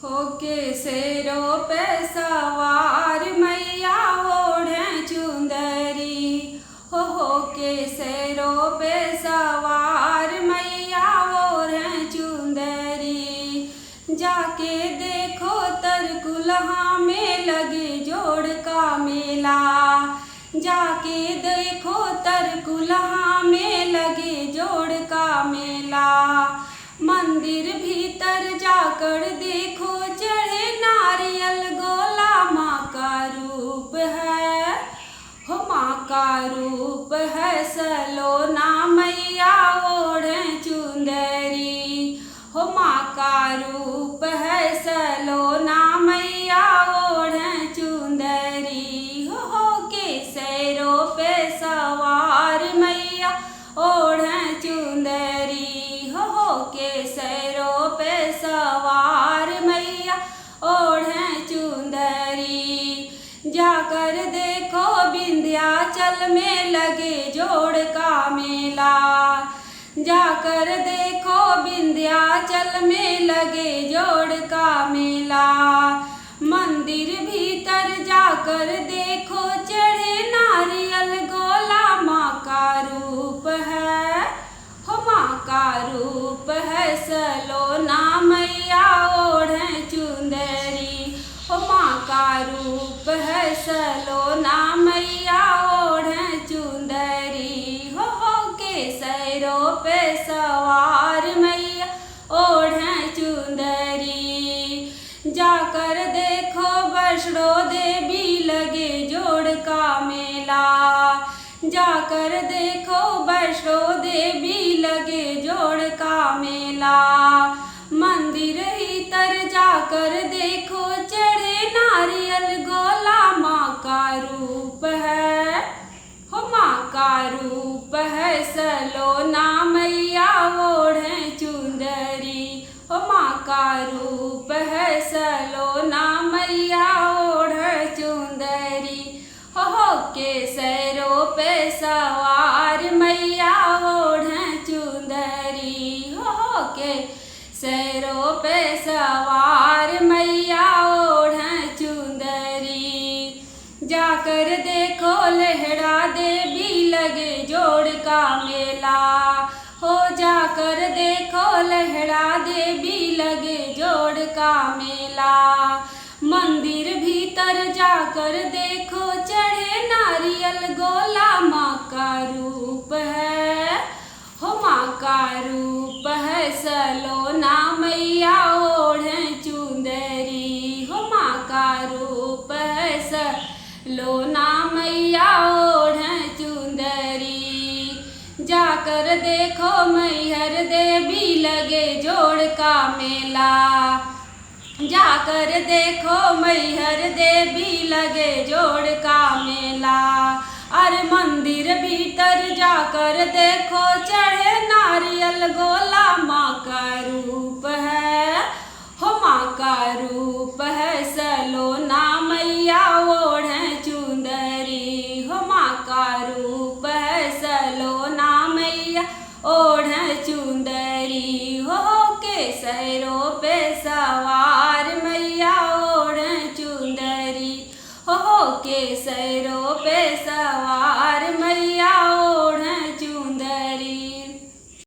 होके शेरों पे सवार मैया ओढ़े चुंदरी। होके शेरों पे सवार मैया ओढ़े चुंदरी। जाके देखो तरकुलहा में लगे जोड़ का मेला। जाके देखो तरकुलहा में लगे जोड़ का मेला। मंदिर भीतर जाकर देखो चढ़े नारियल गोला। माँ का रूप है, हो माँ का रूप है सलोना मैया ओढ़े चुंदरी। हो माँ का रूप है सलोना मैया ओढ़े चुंदरी। के शेरों पे सवार मैया ओढ़े चुंदरी। के शेरों पे सवार मैया ओढ़े चुंदरी। जाकर देखो विंध्याचल में लगे जोड़ का मेला। जाकर देखो विंध्याचल में लगे जोड़ का मेला। मंदिर भीतर जाकर देखो चढ़े नारियल गोला। माँ का रूप है, हो माँ का रूप है सलोना मैया ओढ़े चुंदरी। हो माँ का रूप है सलोना मैया ओढ़े चुंदरी। हो के शेरों पे सवार मैया ओढ़े चुंदरी। जाकर देखो वैष्णो देवी लगे जोड़ का मेला। जाकर देखो वैष्णो देवी लगे जोड़ का मेला। मंदिर भीतर जाकर देखो चढ़े नारियल गोला। माँ का रूप है, हो माँ का रूप है सलोना मैया ओढ़े चुंदरी। हो माँ का रूप है सलोना मैया ओढ़े चुंदरी। हो के शेरों पे सवार मैया ओढ़े चुंदरी। हो के शेरों पे सवार मैया ओढ़े चुंदरी। जाकर देखो लेहड़ा देवी लगे जोड़ का मेला। हो जाकर देखो लेहड़ा देवी लगे जोड़ का मेला। मंदिर भीतर जाकर देखो चढ़े नारियल गोला। माँ का रूप है, हो माँ का रूप है सलोना मैया ओढ़े चुंदरी। हो माँ का रूप है सलोना मैया ओढ़े चुंदरी। जाकर देखो मैहर देवी लगे जोड़ का मेला। जाकर देखो मैहर देवी लगे जोड़ का मेला। अरे मंदिर भीतर जाकर देखो चढ़े नारियल गोला। माँ का